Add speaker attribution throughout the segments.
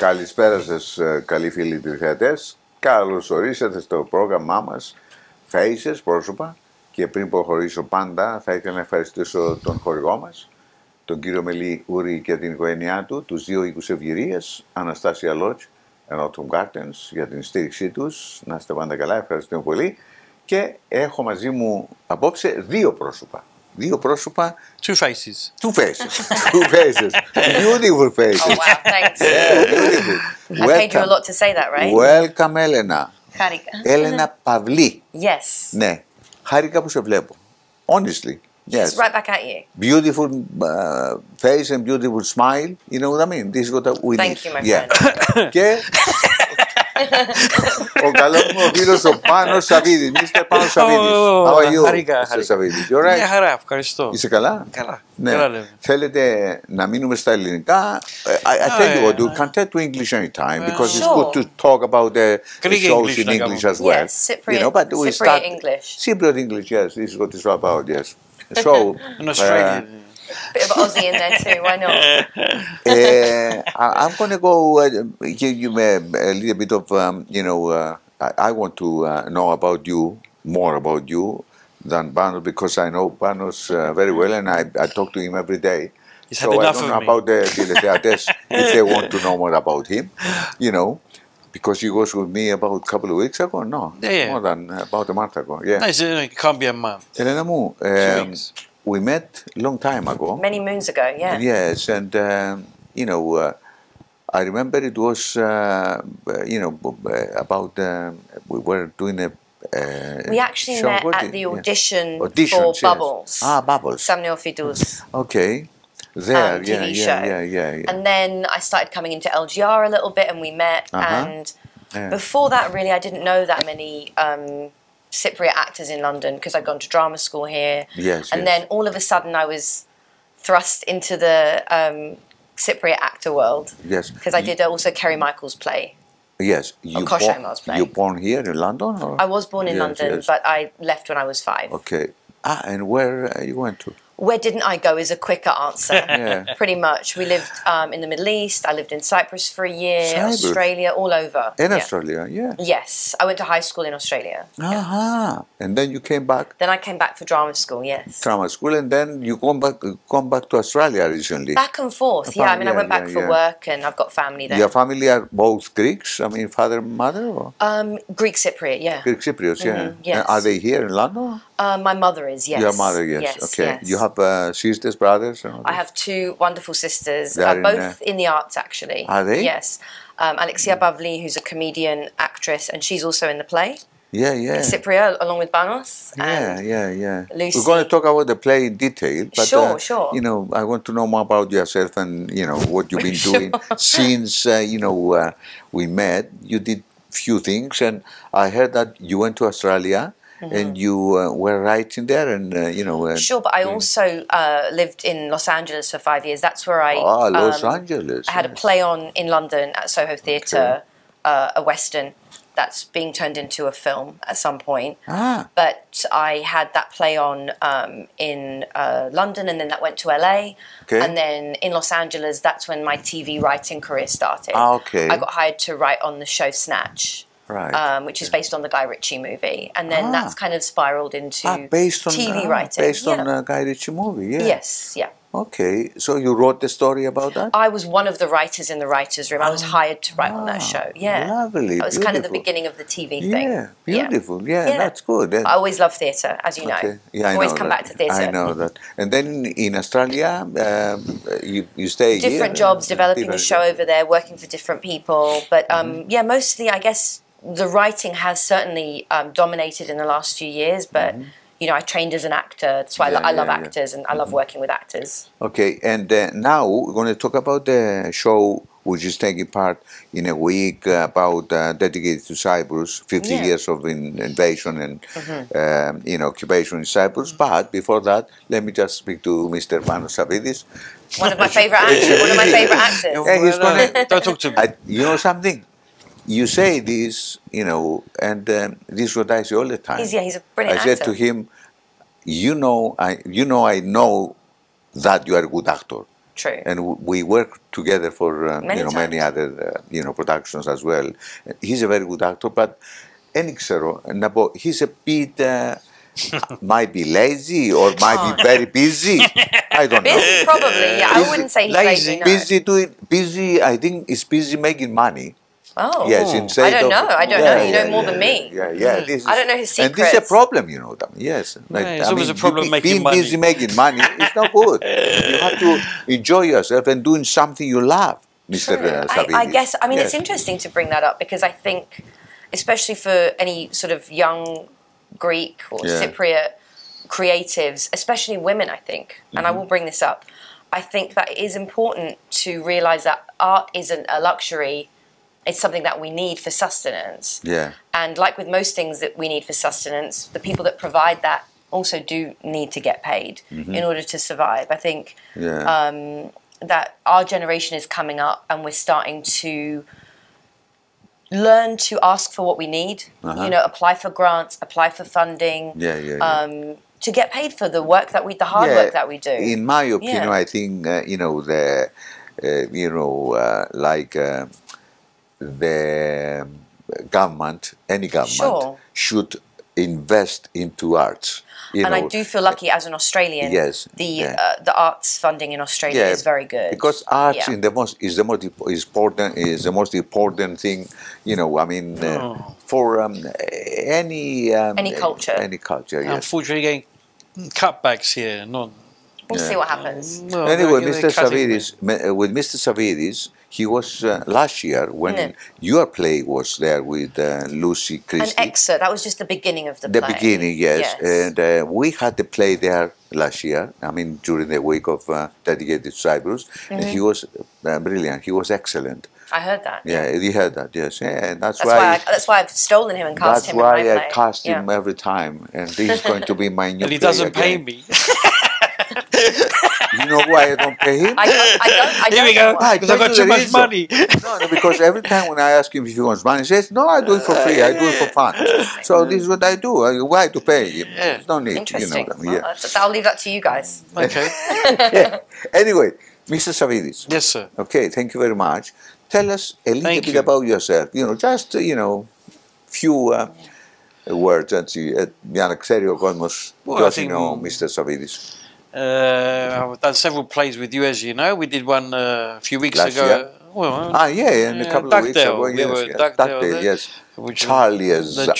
Speaker 1: Καλησπέρα σας, καλοί φίλοι τηλεθεατές. Καλώς ορίσατε στο πρόγραμμά μας Faces, πρόσωπα. Και πριν προχωρήσω πάντα, θα ήθελα να ευχαριστήσω τον χορηγό μας, τον κύριο Μελή και την οικογένειά του, τους δύο οίκους ευγυρίας, Αναστάσια Lodge and Autumn Gardens, για την στήριξή τους. Να είστε πάντα καλά, ευχαριστούμε πολύ. Και έχω μαζί μου απόψε δύο πρόσωπα. Δύο πρόσωπα.
Speaker 2: Two faces.
Speaker 1: Two faces. Two faces. Beautiful faces.
Speaker 3: Oh wow, thanks.
Speaker 1: Yeah, beautiful.
Speaker 3: I paid you a lot to say that, right?
Speaker 1: Welcome, Elena.
Speaker 3: Χάρηκα.
Speaker 1: Elena Pavli.
Speaker 3: Yes.
Speaker 1: Ναι. Χάρηκα που σε βλέπω. Honestly. Yes.
Speaker 3: It's right back at you.
Speaker 1: Beautiful face and beautiful smile. You know what I mean? This is what we need.
Speaker 3: Thank you, my friend.
Speaker 1: Και ο καλός μου ο φίλος ο Πάνος Savvides. Mr. Panos Savvides. How are you?
Speaker 2: Χαρήκα.
Speaker 1: Mr. Savvides. You're right?
Speaker 2: Μια χαρά, ευχαριστώ.
Speaker 1: Είσαι καλά?
Speaker 2: Καλά.
Speaker 1: Ναι.
Speaker 2: Καλά λέμε.
Speaker 1: Θέλετε να μείνουμε στα ελληνικά? I tell you what, you can turn to English anytime because it's good to talk about the shows in English as well.
Speaker 3: Yes, Cypriot,
Speaker 1: You know, but we
Speaker 3: Cypriot
Speaker 1: start
Speaker 3: English.
Speaker 1: Cypriot English, yes. This is what it's all about, yes. So,
Speaker 2: An Australian.
Speaker 3: Bit of Aussie in there too, why not?
Speaker 1: I'm going to go give you a little bit of, I want to know about you, more about you than Panos, because I know Panos very well and I talk to him every day.
Speaker 2: He's
Speaker 1: So
Speaker 2: had
Speaker 1: I
Speaker 2: enough
Speaker 1: don't
Speaker 2: of
Speaker 1: know
Speaker 2: me.
Speaker 1: about the teletheaters if they want to know more about him, you know, because he was with me about a couple of weeks ago, no,
Speaker 2: Yeah.
Speaker 1: more than about a month ago, yeah.
Speaker 2: Nice, it can't be a month.
Speaker 1: Elena μου,
Speaker 2: 2 weeks.
Speaker 1: we met long time ago.
Speaker 3: Many moons ago, yeah.
Speaker 1: Yes, and I remember it was about we were doing a
Speaker 3: We actually
Speaker 1: show.
Speaker 3: met
Speaker 1: What
Speaker 3: at
Speaker 1: did-
Speaker 3: the
Speaker 1: yeah.
Speaker 3: audition
Speaker 1: Auditions,
Speaker 3: for
Speaker 1: yes.
Speaker 3: Bubbles.
Speaker 1: Bubbles.
Speaker 3: Samuel Fidus.
Speaker 1: Okay, there,
Speaker 3: TV show.
Speaker 1: yeah.
Speaker 3: And then I started coming into LGR a little bit and we met. And before that, really, I didn't know that many Cypriot actors in London because I'd gone to drama school here.
Speaker 1: Yes,
Speaker 3: and
Speaker 1: yes.
Speaker 3: then all of a sudden I was thrust into the Cypriot actor world.
Speaker 1: Yes.
Speaker 3: Because I did also Kerry Michael's play.
Speaker 1: Yes,
Speaker 3: Kosheim's play.
Speaker 1: you born here in London? Or?
Speaker 3: I was born in London,
Speaker 1: yes.
Speaker 3: but I left when I was 5.
Speaker 1: Okay, and where you went to?
Speaker 3: Where didn't I go is a quicker answer.
Speaker 1: Yeah.
Speaker 3: Pretty much. We lived in the Middle East. I lived in Cyprus for a year,
Speaker 1: Cyprus.
Speaker 3: Australia, all over.
Speaker 1: In
Speaker 3: Yeah.
Speaker 1: Australia, yeah.
Speaker 3: Yes, I went to high school in Australia.
Speaker 1: And then you came back
Speaker 3: Then I came back for drama school, yes.
Speaker 1: drama school, and then you come back to Australia recently.
Speaker 3: Back and forth, yeah. I mean, I went back for work and I've got family there.
Speaker 1: Your family are both Greeks? I mean, father and mother? Or?
Speaker 3: Greek Cypriot, yeah.
Speaker 1: Greek Cypriots, yeah.
Speaker 3: yes.
Speaker 1: And are they here in London?
Speaker 3: My mother is, yes.
Speaker 1: Your mother, yes. Okay.
Speaker 3: Yes.
Speaker 1: You have sisters, brothers? And all
Speaker 3: I have 2 wonderful sisters,
Speaker 1: They are
Speaker 3: both in the arts, actually.
Speaker 1: Are they?
Speaker 3: Yes. Elena Pavli, who's a comedian, actress, and she's also in the play.
Speaker 1: Yeah.
Speaker 3: Cypriot, along with Panos.
Speaker 1: Yeah.
Speaker 3: Lucy.
Speaker 1: We're going to talk about the play in detail, but
Speaker 3: Sure.
Speaker 1: I want to know more about yourself and what you've been doing since we met. You did few things, and I heard that you went to Australia. And you were writing there, and
Speaker 3: Sure, but I also lived in Los Angeles for 5 years. That's where I
Speaker 1: Los Angeles.
Speaker 3: I had a play on in London at Soho Theatre, a Western that's being turned into a film at some point. But I had that play on in London, and then that went to LA.
Speaker 1: Okay.
Speaker 3: And then in Los Angeles, that's when my TV writing career started.
Speaker 1: Okay.
Speaker 3: I got hired to write on the show Snatch.
Speaker 1: Right.
Speaker 3: Which is based on the Guy Ritchie movie, and then that's kind of spiraled into TV writing.
Speaker 1: Based on a Guy Ritchie movie, yeah.
Speaker 3: Yes, yeah.
Speaker 1: Okay, so you wrote the story about that?
Speaker 3: I was one of the writers in the writers' room. I was hired to write on that show. Yeah,
Speaker 1: lovely.
Speaker 3: That was kind of the beginning of the TV thing.
Speaker 1: Yeah, beautiful. Yeah, that's good.
Speaker 3: I always love theatre, as you know.
Speaker 1: Okay. Yeah, I
Speaker 3: always
Speaker 1: know
Speaker 3: come
Speaker 1: that.
Speaker 3: back to theatre.
Speaker 1: I know that. And then in Australia, you stay
Speaker 3: different
Speaker 1: here,
Speaker 3: jobs, developing a show over there, working for different people. But mostly, I guess. The writing has certainly dominated in the last few years, but I trained as an actor. That's why I love actors and I love working with actors.
Speaker 1: Okay, and now we're going to talk about the show which is taking part in a week about dedicated to Cyprus, 50 years of invasion and occupation in Cyprus. But before that, let me just speak to Mr. Pano Savvides.
Speaker 3: One of my favorite actors. One of my favorite actors.
Speaker 1: He's gonna,
Speaker 2: Don't talk to me.
Speaker 1: You know something? You say this, and this is what I say all the time.
Speaker 3: He's a brilliant
Speaker 1: actor. I said to him, I know that you are a good actor.
Speaker 3: True.
Speaker 1: And we work together for many
Speaker 3: times.
Speaker 1: other productions as well. He's a very good actor, but δεν ξέρω να πω, he's a bit might be lazy or might be very busy. I don't know.
Speaker 3: Busy, probably. Yeah, I wouldn't say he's lazy. No.
Speaker 1: Busy. I think he's busy making money.
Speaker 3: Oh,
Speaker 1: yes,
Speaker 3: I don't know. I don't know. You know more than me.
Speaker 1: Yeah.
Speaker 3: I don't know his secrets.
Speaker 1: And this is a problem, you know. Yes,
Speaker 2: it's always a problem making money.
Speaker 1: Being busy making money is not good. You have to enjoy yourself and doing something you love, Mr. Savvides.
Speaker 3: I guess. I mean, it's interesting to bring that up because I think, especially for any sort of young Greek or Cypriot creatives, especially women, I think, and I will bring this up. I think that it is important to realize that art isn't a luxury. It's something that we need for sustenance.
Speaker 1: Yeah.
Speaker 3: And like with most things that we need for sustenance, the people that provide that also do need to get paid in order to survive. I think that our generation is coming up and we're starting to learn to ask for what we need. You know, apply for grants, apply for funding. To get paid for the work that the hard work that we do.
Speaker 1: In my opinion, I think the government, any government, should invest into arts.
Speaker 3: And I do feel lucky as an Australian. The arts funding in Australia is very good
Speaker 1: because arts is the most important thing. You know, I mean, for any
Speaker 3: culture.
Speaker 1: Any culture. Yes.
Speaker 2: Unfortunately, getting cutbacks here.
Speaker 3: We'll see what happens.
Speaker 1: Well, anyway, Mr. Savvides, with Mr. Savvides, he was last year when your play was there with Lucy Christie.
Speaker 3: An excerpt. That was just the beginning of the play.
Speaker 1: The beginning, yes. And we had the play there last year. I mean, during the week of dedicated to Cyprus. And he was brilliant. He was excellent.
Speaker 3: I heard that.
Speaker 1: Yeah, you heard that. Yes, and that's
Speaker 3: why I've stolen him and cast him in my play.
Speaker 1: That's why I cast him every time, and he's going to be my new.
Speaker 2: And he doesn't pay me.
Speaker 1: You know why I don't pay him?
Speaker 3: I don't.
Speaker 2: Here we go. Because I got too much money.
Speaker 1: No, because every time when I ask him if he wants money, he says, "No, I do it for free. I do it for fun." So this is what I do. Why to pay him? There's no need.
Speaker 3: Interesting.
Speaker 1: You know,
Speaker 3: I'll leave that to you guys.
Speaker 2: Okay.
Speaker 1: Anyway, Mr. Savvides.
Speaker 2: Yes, sir.
Speaker 1: Okay, thank you very much. Tell us a little bit about yourself. You know, just few words για να ξέρει ο κόσμος ποιος είναι ο Mr. Savvides.
Speaker 2: I've done several plays with you, as you know. We did one a few weeks ago.
Speaker 1: Year? And a couple of weeks ago.
Speaker 2: We were Duckdale,
Speaker 1: yes.
Speaker 2: The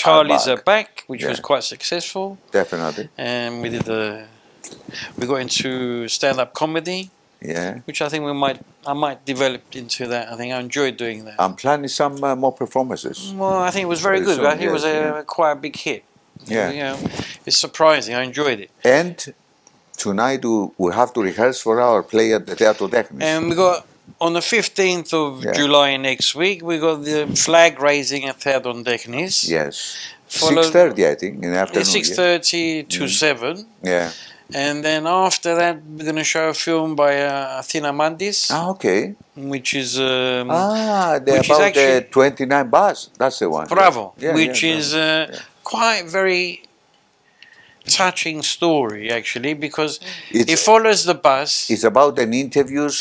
Speaker 2: Charlies are back, which was quite successful.
Speaker 1: Definitely.
Speaker 2: And we got into stand-up comedy.
Speaker 1: Yeah.
Speaker 2: Which I think I might develop into that. I think I enjoyed doing that.
Speaker 1: I'm planning some more performances.
Speaker 2: Well, I think it was very good. I think it was quite a big hit.
Speaker 1: Yeah.
Speaker 2: You know, it's surprising. I enjoyed it.
Speaker 1: And tonight we have to rehearse for our play at the Teatro Tēchnis.
Speaker 2: And we got on the 15th of July next week. We got the flag raising at Theatro Tēchnis.
Speaker 1: Yes. 6:30, I think, in the afternoon.
Speaker 2: 6:30 to 7.
Speaker 1: Yeah.
Speaker 2: And then after that, we're going to show a film by Athena Mandis.
Speaker 1: Okay.
Speaker 2: Which is
Speaker 1: about the 29 bus. That's the one.
Speaker 2: Bravo. Which is quite very touching story, actually, because it follows the bus.
Speaker 1: It's about an interviews.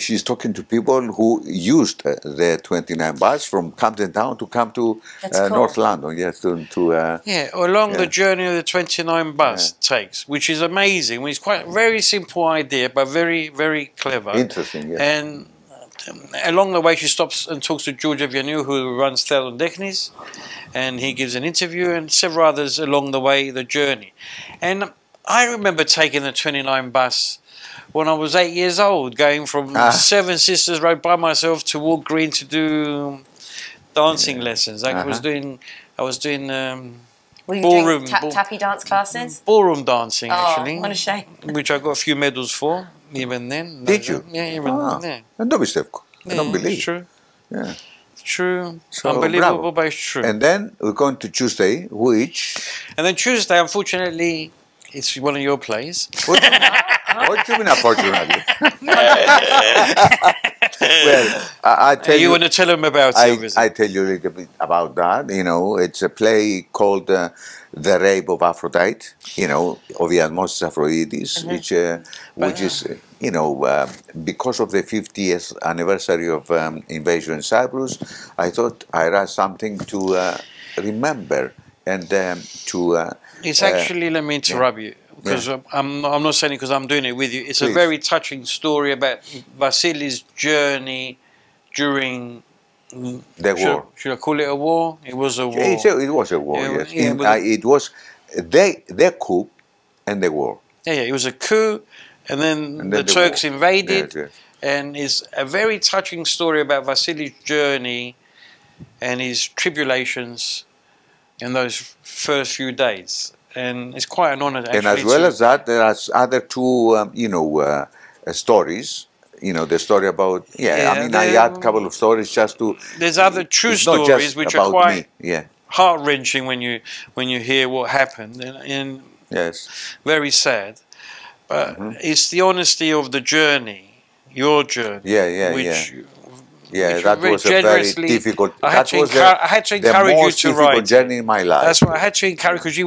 Speaker 1: She's talking to people who used the 29 bus from Camden Town to come to North London. Yes,
Speaker 2: along the journey of the 29 bus takes, which is amazing. It's quite a very simple idea, but very, very clever.
Speaker 1: Interesting,
Speaker 2: And along the way, she stops and talks to George Evianu, who runs Theatro Tēchnis, and he gives an interview, and several others along the way, the journey. And I remember taking the 29 bus when I was 8 years old, going from Seven Sisters Road by myself to Walk Green to do dancing lessons. I was doing
Speaker 3: Were you
Speaker 2: ballroom,
Speaker 3: doing tappy dance classes?
Speaker 2: Ballroom dancing, actually.
Speaker 3: What a shame.
Speaker 2: Which I got a few medals for, even then.
Speaker 1: Did you?
Speaker 2: Yeah, even then.
Speaker 1: Δεν το πιστεύω. I don't believe.
Speaker 2: It's true.
Speaker 1: Yeah.
Speaker 2: It's true.
Speaker 1: So,
Speaker 2: unbelievable, but it's true.
Speaker 1: And then we're going to Tuesday, which...
Speaker 2: And then Tuesday, unfortunately, it's one of your plays.
Speaker 1: What do you mean, unfortunately? Well, I tell
Speaker 2: you want to tell them about it?
Speaker 1: I tell you a little bit about that. You know, it's a play called The Rape of Aphrodite. You know, ο βιασμός της Αφροδίτης, which is you know, because of the 50th anniversary of invasion in Cyprus, I thought I write something to remember and to.
Speaker 2: It's actually, let me interrupt you, because I'm not saying it because I'm doing it with you. It's
Speaker 1: Please.
Speaker 2: a very touching story about Vasilis' journey during
Speaker 1: The war.
Speaker 2: Should I call it a war? It was a war.
Speaker 1: It was a war,
Speaker 2: Yeah,
Speaker 1: yes.
Speaker 2: yeah,
Speaker 1: It was the coup and the war.
Speaker 2: Yeah, it was a coup, and then the Turks
Speaker 1: war.
Speaker 2: invaded,
Speaker 1: Yes, yes.
Speaker 2: and it's a very touching story about Vasilis' journey and his tribulations in those first few days. And it's quite an honor, actually.
Speaker 1: And as well as that, there are other two, stories. You know, the story about, I mean, I had a couple of stories just to...
Speaker 2: There's other true
Speaker 1: it's not
Speaker 2: stories
Speaker 1: just
Speaker 2: which are
Speaker 1: about
Speaker 2: quite
Speaker 1: me.
Speaker 2: heart-wrenching when you hear what happened, and
Speaker 1: Yes.
Speaker 2: very sad. But it's the honesty of the journey, your journey, which
Speaker 1: That was a very difficult.
Speaker 2: I had to encourage you to write.
Speaker 1: Journey in my life.
Speaker 2: That's what I had to encourage, because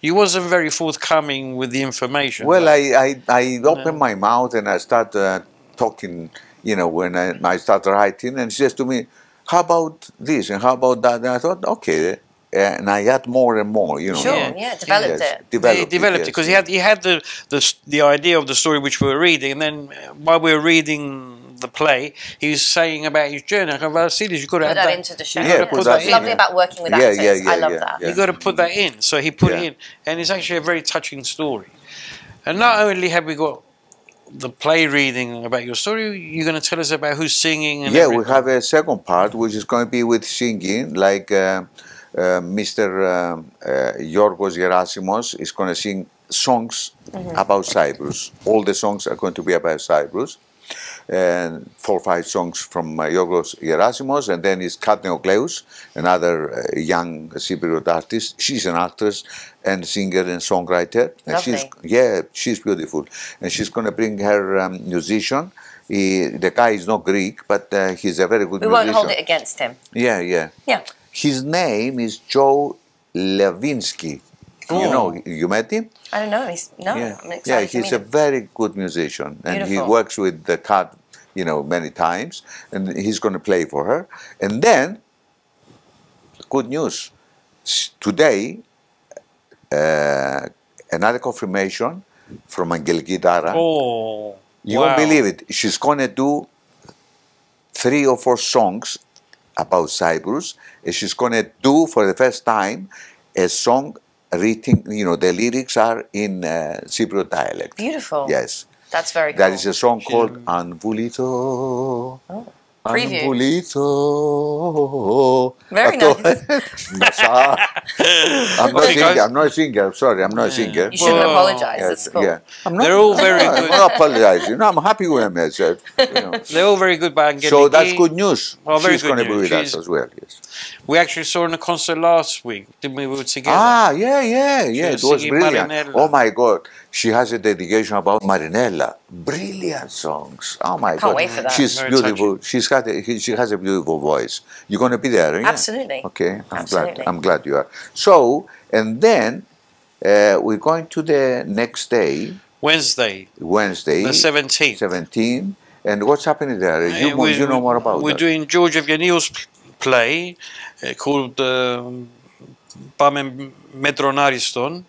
Speaker 2: you wasn't very forthcoming with the information.
Speaker 1: Well, I opened my mouth and I started talking. You know, when I started writing, and she says to me, "How about this and how about that?" And I thought, okay. And I had more and more, you know.
Speaker 3: Sure, developed it.
Speaker 2: Developed it, because he had the idea of the story which we were reading, and then while we were reading the play, he was saying about his journey. I go, Vasilis, you've got to
Speaker 3: put that into the show.
Speaker 2: Put
Speaker 3: What's lovely about working with actors, I love that.
Speaker 2: You've got to put that in. So he put it in, and it's actually a very touching story. And not only have we got the play reading about your story, you're going to tell us about who's singing. And everything.
Speaker 1: We have a second part which is going to be with singing, like Mr. Yorgos Gerasimos is going to sing songs about Cyprus. All the songs are going to be about Cyprus. And 4 or 5 songs from Yorgos Gerasimos, and then is Katneokleus, another young Cypriot artist. She's an actress and singer and songwriter. And she's beautiful. And she's going to bring her musician. The guy is not Greek, but he's a very good musician.
Speaker 3: We won't hold it against him.
Speaker 1: Yeah. His name is Joe Levinsky. You know, you met him?
Speaker 3: I don't know. I'm excited to meet
Speaker 1: he's a very good musician, and he works with the cat, many times, and he's going to play for her. And then, good news, today, another confirmation from Angeliki Dara. You won't believe it. She's going to do 3 or 4 songs about Cyprus, and she's going to do for the first time a song written, the lyrics are in Cypriot dialect.
Speaker 3: Beautiful.
Speaker 1: Yes.
Speaker 3: That's very cool.
Speaker 1: There is a song called Anvulito.
Speaker 3: Preview.
Speaker 1: Anvulito.
Speaker 3: Very nice.
Speaker 1: I'm not a singer. I'm sorry, I'm not a singer.
Speaker 3: You shouldn't apologize. It's cool.
Speaker 2: They're all very good.
Speaker 1: I'm not apologizing. I'm happy with myself.
Speaker 2: They're all very good by Angeliki.
Speaker 1: So that's good news.
Speaker 2: Well, very
Speaker 1: She's
Speaker 2: good
Speaker 1: going to be with
Speaker 2: news.
Speaker 1: us as well. Yes.
Speaker 2: We actually saw her in a concert last week, didn't we? We were together.
Speaker 1: Yeah. It was brilliant.
Speaker 2: Marinella.
Speaker 1: Oh my God. She has a dedication about Marinella. Brilliant songs. Oh my God.
Speaker 3: Can't wait for that.
Speaker 1: She's
Speaker 2: Very
Speaker 1: beautiful. She has a beautiful voice. You're going to be there, yeah?
Speaker 3: Absolutely.
Speaker 1: Okay.
Speaker 3: Absolutely.
Speaker 1: I'm glad you are. So, and then we're going to the next day.
Speaker 2: Wednesday. The 17th.
Speaker 1: 17. And what's happening there? You know more about
Speaker 2: We're doing George Evyaniou's play called Πάμε Μετρονάριστον.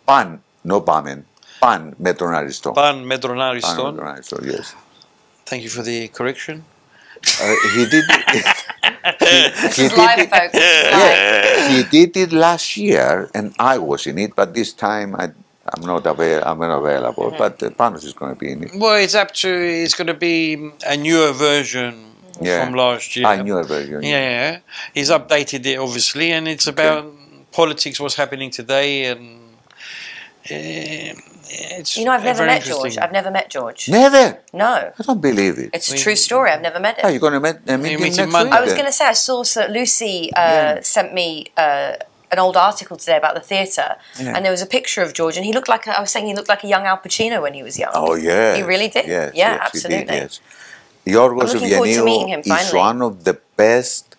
Speaker 1: No Pamen. Pan Metronaristo.
Speaker 2: Pan Metronaristo.
Speaker 1: Yes.
Speaker 2: Thank you for the correction.
Speaker 1: He did.
Speaker 3: This is live, folks.
Speaker 1: He did it last year, and I was in it. But this time, I'm not available. But Panos is going to be in it.
Speaker 2: Well, it's going to be a newer version from last year.
Speaker 1: A newer version.
Speaker 2: Yeah. He's updated it, obviously, and it's about politics, what's happening today, and it's
Speaker 3: I've never met George. I've never met George.
Speaker 1: Never?
Speaker 3: No.
Speaker 1: I don't believe it.
Speaker 3: It's a true story. I've never met him.
Speaker 1: You're going to meet him next week?
Speaker 3: I was going to say, I saw that Lucy sent me an old article today about the theatre, and there was a picture of George, and he looked like he looked like a young Al Pacino when he was young.
Speaker 1: Oh, yeah.
Speaker 3: He really did?
Speaker 1: Yes,
Speaker 3: absolutely.
Speaker 1: He did, yes. Yorgos
Speaker 3: Evyaniou
Speaker 1: is one of the best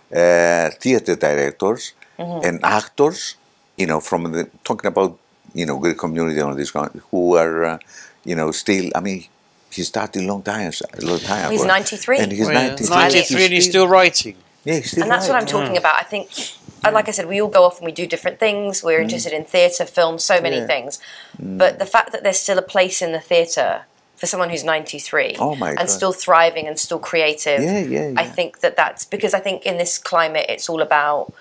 Speaker 1: theatre directors and actors, from talking about, Greek community and this kind, who are, still, he started a long time ago.
Speaker 3: He's 93.
Speaker 1: And he's 93.
Speaker 2: 93 and he's still writing.
Speaker 1: Yeah, he's still
Speaker 3: And that's what I'm talking about. I think, like I said, we all go off and we do different things. We're interested in theatre, film, so many things. But the fact that there's still a place in the theatre for someone who's 93 and still thriving and still creative, I think that's because I think in this climate it's all about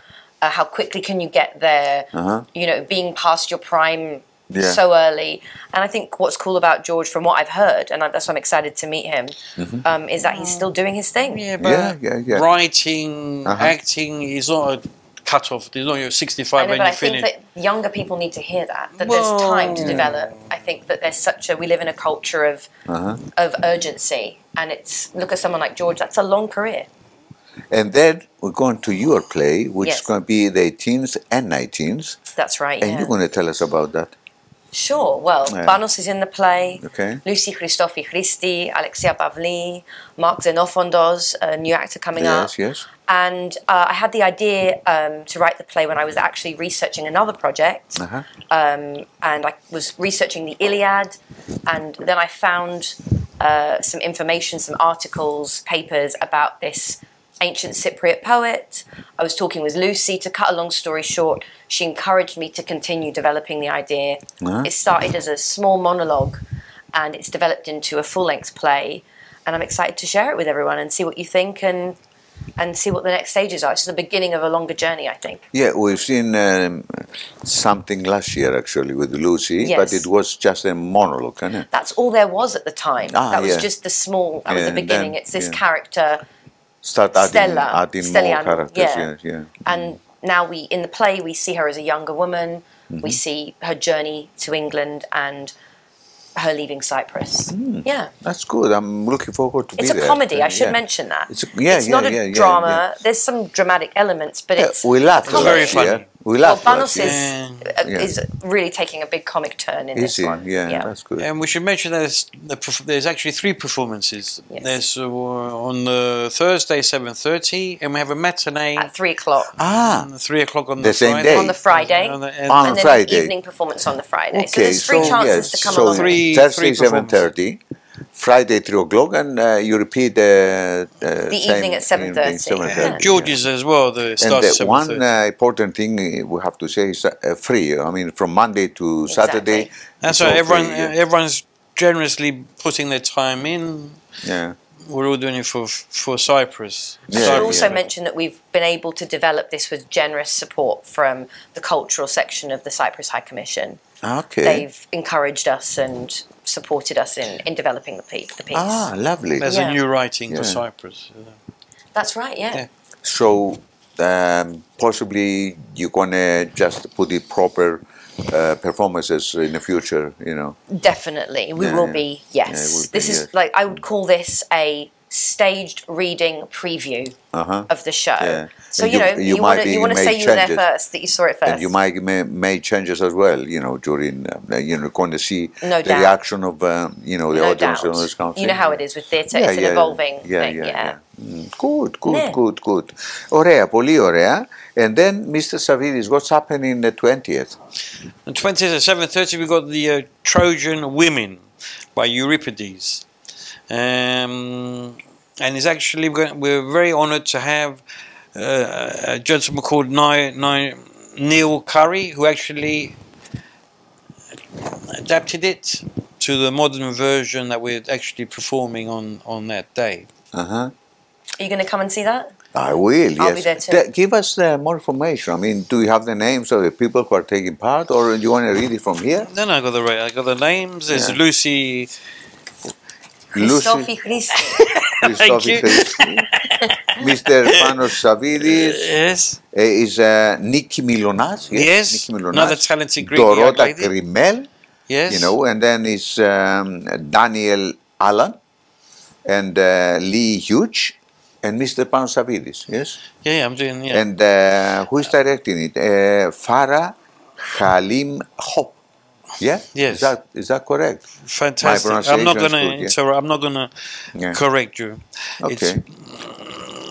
Speaker 3: how quickly can you get there, you know, being past your prime so early. And I think what's cool about George, from what I've heard, and that's why I'm excited to meet him, is that he's still doing his thing.
Speaker 2: Yeah, but writing, acting is not a cut-off. There's not you're 65 when you finish.
Speaker 3: I think that younger people need to hear that there's time to develop. I think that there's we live in a culture of urgency, and it's, look at someone like George, that's a long career.
Speaker 1: And then we're going to your play, which is going to be the 18th and 19th.
Speaker 3: That's right,
Speaker 1: And you're going to tell us about that.
Speaker 3: Sure. Well, Panos is in the play.
Speaker 1: Okay.
Speaker 3: Lucy Christofi Christi, Elena Pavli, Mark Xenophondos, a new actor coming up.
Speaker 1: Yes.
Speaker 3: And I had the idea to write the play when I was actually researching another project. And I was researching the Iliad, and then I found some information, some articles, papers about this ancient Cypriot poet. I was talking with Lucy. To cut a long story short, she encouraged me to continue developing the idea. It started as a small monologue, and it's developed into a full-length play, and I'm excited to share it with everyone and see what you think and see what the next stages are. It's the beginning of a longer journey, I think. Yeah,
Speaker 1: we've seen something last year actually with Lucy, but it was just a monologue, isn't it?
Speaker 3: That's all there was at the time. That was just the small, that was the beginning. It's this character,
Speaker 1: start adding more characters.
Speaker 3: And now in the play we see her as a younger woman. We see her journey to England and her leaving Cyprus.
Speaker 1: That's good. I'm looking forward to be there.
Speaker 3: It's a comedy. I should mention that.
Speaker 1: It's
Speaker 3: not a drama. There's some dramatic elements, but it's
Speaker 1: we laughed.
Speaker 2: It's very funny.
Speaker 1: We laughed.
Speaker 3: Panos is really taking a a comic turn in this one.
Speaker 1: Yeah, that's good.
Speaker 2: And we should mention there's actually 3 performances. There's on the Thursday 7:30, and we have a matinee
Speaker 3: at 3 o'clock.
Speaker 2: 3 o'clock on
Speaker 1: the same
Speaker 2: Friday.
Speaker 1: day.
Speaker 3: On the Friday,
Speaker 1: on
Speaker 3: and then
Speaker 1: Friday.
Speaker 3: an evening performance on the Friday.
Speaker 1: Okay,
Speaker 3: so there's 3 chances to come along.
Speaker 1: Thursday 7:30, Friday 3 o'clock, and you repeat the
Speaker 3: evening at 7:30.
Speaker 2: George's as well. The starts at 7:30.
Speaker 1: One important thing we have to say is free. I mean, from Monday to Saturday.
Speaker 2: That's right. Everyone's generously putting their time in.
Speaker 1: Yeah.
Speaker 2: We're all doing it for Cyprus.
Speaker 3: I should also mention that we've been able to develop this with generous support from the cultural section of the Cyprus High Commission.
Speaker 1: Okay.
Speaker 3: They've encouraged us and supported us in developing the piece.
Speaker 1: Lovely.
Speaker 2: There's a new writing for Cyprus.
Speaker 3: That's right, yeah.
Speaker 1: So possibly you're going to just put it proper performances in the future, you know? Definitely.
Speaker 3: We will be, yes. This is like, I would call this a staged reading preview of the show. So you want to say you were there first, that you saw it first.
Speaker 1: And you might make changes as well, you know, during going to see the reaction of the audience and all this kind of thing.
Speaker 3: You know how it is with theatre, it's an evolving thing.
Speaker 1: Good. Ωραία, πολύ ωραία. And then, Mr. Savvides, what's happening in the 20th?
Speaker 2: The 20th at 7:30 we got the Trojan Women by Euripides. And it's actually, we're very honoured to have a gentleman called Neil Curry, who actually adapted it to the modern version that we're actually performing on that day.
Speaker 3: Are you going to come and see that?
Speaker 1: I will, yes.
Speaker 3: I'll be there too.
Speaker 1: Give us more information. I mean, do you have the names of the people who are taking part, or do you want to read it from here?
Speaker 2: No, I got the names. There's Lucy
Speaker 3: Christofi Christi.
Speaker 2: Thank you.
Speaker 1: Mr. Panos Savvides.
Speaker 2: Yes.
Speaker 1: Is Nikki Milonas.
Speaker 2: Yes.
Speaker 1: Nikki Milonas.
Speaker 2: Another talented Greek young lady.
Speaker 1: Dorota Grimel.
Speaker 2: Yes.
Speaker 1: You know, and then is Daniel Allan and Lee Hughes and Mr. Panos Savvides. Yes.
Speaker 2: Yeah, I'm doing. Yeah.
Speaker 1: And who is directing it? Farah Halim Hop. Yeah.
Speaker 2: Yes.
Speaker 1: Is that correct?
Speaker 2: Fantastic. I'm not gonna correct you.
Speaker 1: Okay.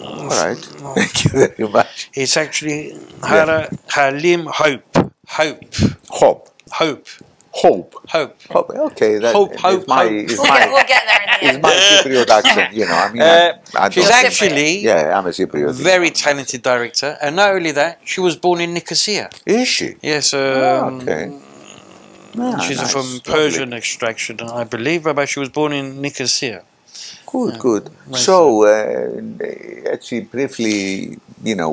Speaker 1: All right. Thank you very much.
Speaker 2: It's actually Halim Hope.
Speaker 1: Hope.
Speaker 2: Hope.
Speaker 1: Hope. Okay, that
Speaker 2: Hope,
Speaker 1: is
Speaker 2: hope,
Speaker 1: my,
Speaker 2: hope.
Speaker 1: is
Speaker 3: We'll get there in the
Speaker 1: is
Speaker 3: end.
Speaker 1: my Cypriot accent, you know. I mean, I
Speaker 2: She's
Speaker 1: don't-
Speaker 2: actually
Speaker 1: yeah, I'm a Cypriot.
Speaker 2: very talented director, and not only that, she was born in Nicosia.
Speaker 1: Is she?
Speaker 2: Yes,
Speaker 1: Okay.
Speaker 2: she's
Speaker 1: Nice,
Speaker 2: from
Speaker 1: lovely.
Speaker 2: Persian extraction, I believe, but she was born in Nicosia.
Speaker 1: Good, good. So, let's see briefly, you know,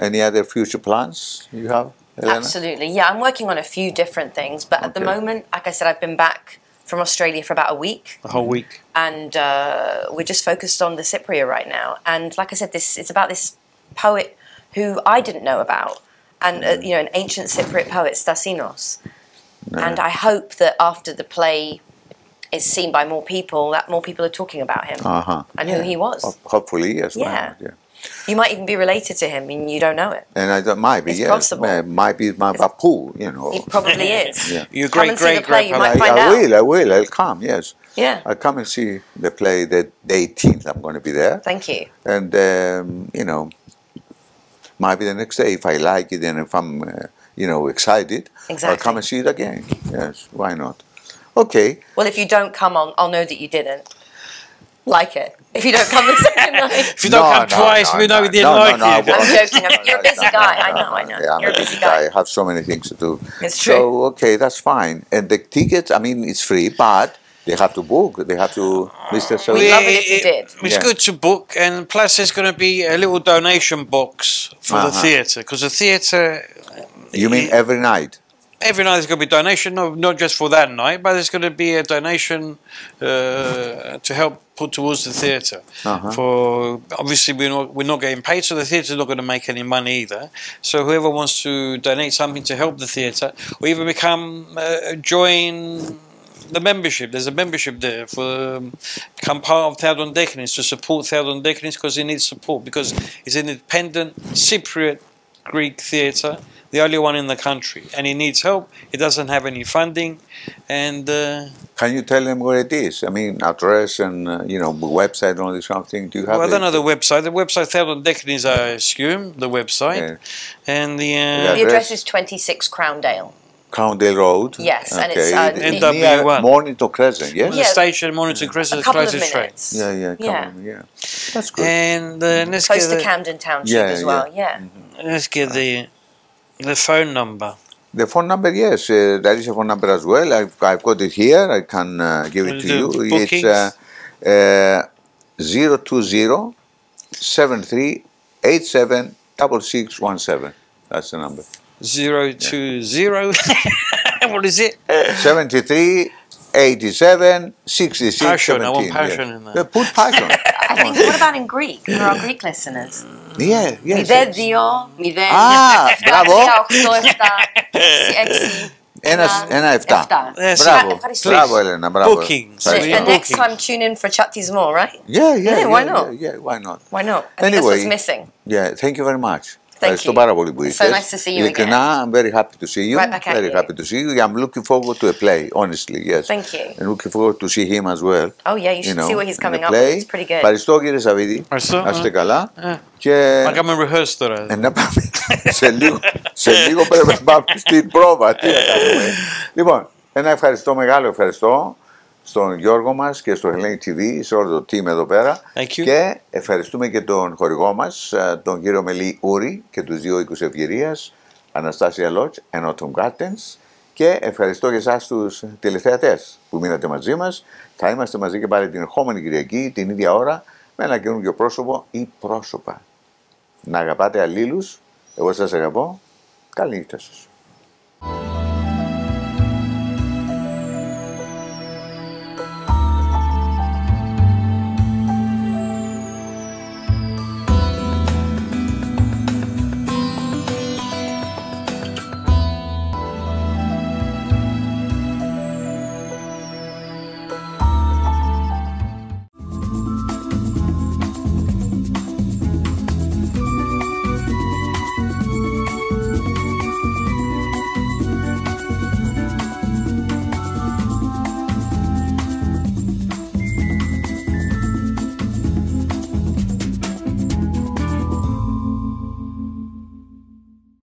Speaker 1: any other future plans you have, Elena?
Speaker 3: Absolutely, yeah. I'm working on a few different things, but at the
Speaker 1: Okay.
Speaker 3: moment, like I said, I've been back from Australia for about a week,
Speaker 2: The whole week.
Speaker 3: and we're just focused on the Cypria right now. And like I said, it's about this poet who I didn't know about, and you know, an ancient Cypriot poet, Stasinos. And I hope that after the play is seen by more people, that more people are talking about him and who he was.
Speaker 1: Hopefully, yes. why
Speaker 3: Yeah.
Speaker 1: not, yeah.
Speaker 3: You might even be related to him and you don't know it.
Speaker 1: And I don't, might be,
Speaker 3: It's
Speaker 1: yes.
Speaker 3: possible.
Speaker 1: Might be my Bapu, you know.
Speaker 3: He probably is.
Speaker 1: Yeah.
Speaker 2: Your
Speaker 3: Come and see the play, you might find
Speaker 1: I
Speaker 3: out.
Speaker 1: will, I'll come, yes.
Speaker 3: Yeah.
Speaker 1: I'll come and see the play the 18th, I'm going to be there.
Speaker 3: Thank you.
Speaker 1: And, you know, might be the next day if I like it and if I'm, you know, excited. I'll
Speaker 3: Exactly.
Speaker 1: come and see it again. Yes, why not? Okay.
Speaker 3: Well, if you don't come on, I'll know that you didn't like it. If you don't come the second night.
Speaker 2: If you don't come twice, we know we didn't like you.
Speaker 3: I'm joking. You're a busy guy. I know.
Speaker 1: Yeah, I'm
Speaker 3: You're a busy guy.
Speaker 1: I have so many things to do.
Speaker 3: It's true.
Speaker 1: So, okay, that's fine. And the tickets, I mean, it's free, but they have to book. They have to, Mr. So
Speaker 3: We'd love it if you did.
Speaker 2: It's
Speaker 1: Yeah.
Speaker 2: good to book, and plus there's going to be a little donation box for the theatre, because the theatre...
Speaker 1: You mean every night?
Speaker 2: Every night there's going to be donation, not just for that night, but there's going to be a donation to help put towards the theatre. For obviously we're not getting paid, so the theatre's not going to make any money either. So whoever wants to donate something to help the theatre, or even join the membership. There's a membership there for become part of Theatron to support Theatron because it needs support, because it's an independent Cypriot Greek theatre, the only one in the country, and it needs help. It doesn't have any funding, and
Speaker 1: Can you tell them where it is? I mean, address and, you know, website and all this something. Do you have
Speaker 2: well, I don't know the website. The website Theatron is, I assume, the website, and
Speaker 3: The address is 26 Crowndale.
Speaker 1: Crowndale Road?
Speaker 3: Yes, and it's
Speaker 1: near
Speaker 2: NW1.
Speaker 1: Mornington Crescent, yes?
Speaker 2: the station Mornington Crescent
Speaker 3: a
Speaker 2: is
Speaker 3: couple of
Speaker 2: closest train.
Speaker 3: minutes.
Speaker 1: Yeah. That's good.
Speaker 2: And let's
Speaker 3: Close
Speaker 2: get
Speaker 3: to Camden Township as well. Yeah.
Speaker 2: let's get the phone number.
Speaker 1: The phone number, yes, there is a phone number as well. I've got it here. I can give it to you. It's 020 7387 6617. That's the number.
Speaker 2: 020. What is it?
Speaker 1: 73 87 66
Speaker 2: Passion, I want
Speaker 1: 17.
Speaker 2: passion in there.
Speaker 1: Yeah, put passion.
Speaker 3: I think, what about in Greek? For our Greek listeners.
Speaker 1: Yeah, yes.
Speaker 3: Μηδέν, μηδέν.
Speaker 1: Μπράβο.
Speaker 3: 8, 7, 6.
Speaker 1: Ένα 7.
Speaker 2: Yes.
Speaker 1: Μπράβο.
Speaker 3: Ευχαριστώ.
Speaker 1: Μπράβο, Ελένα. Μπράβο.
Speaker 2: Bookings.
Speaker 3: And
Speaker 1: Ευχαριστώ.
Speaker 3: next time tune in for chattismo, right?
Speaker 1: Yeah,
Speaker 3: why not?
Speaker 1: Yeah, why not?
Speaker 3: Why not? I think that's
Speaker 1: Anyway,
Speaker 3: what's missing.
Speaker 1: Yeah, thank you very much.
Speaker 3: Thank
Speaker 1: Ευχαριστώ
Speaker 3: you.
Speaker 1: πάρα πολύ που ήρθες.
Speaker 3: So nice to see you
Speaker 1: Ειλικρινά, I'm very happy to see you.
Speaker 3: Right back at
Speaker 1: Very
Speaker 3: you.
Speaker 1: happy to see you. I'm looking forward to a play, honestly, yes.
Speaker 3: Thank you.
Speaker 1: And looking forward to see him as well.
Speaker 3: Oh yeah, you should see what he's coming up with. It's pretty good.
Speaker 1: Ευχαριστώ κύριε Σαββίδη.
Speaker 2: Ευχαριστώ.
Speaker 1: Να είστε καλά.
Speaker 2: Να
Speaker 1: Και
Speaker 2: κάνουμε rehearse τώρα.
Speaker 1: να πάμε. σε λίγο πρέπει να πάμε στην πρόβα. Τι να κάνουμε. Λοιπόν, ένα ευχαριστώ, μεγάλο ευχαριστώ στον Γιώργο μας και στο Elena TV, σε όλο το team εδώ πέρα. Και ευχαριστούμε και τον χορηγό μας, τον κύριο Μελή Ούρη και τους δύο οίκους ευγυρίας, Αναστάσια Λότς and Autumn Gardens. Και ευχαριστώ και εσάς τους τηλεθεατές που μείνατε μαζί μας. Θα είμαστε μαζί και πάλι την ερχόμενη Κυριακή, την ίδια ώρα, με ένα καινούργιο πρόσωπο ή πρόσωπα. Να αγαπάτε αλλήλους, εγώ σας αγαπώ. Καλή νύχτα σας.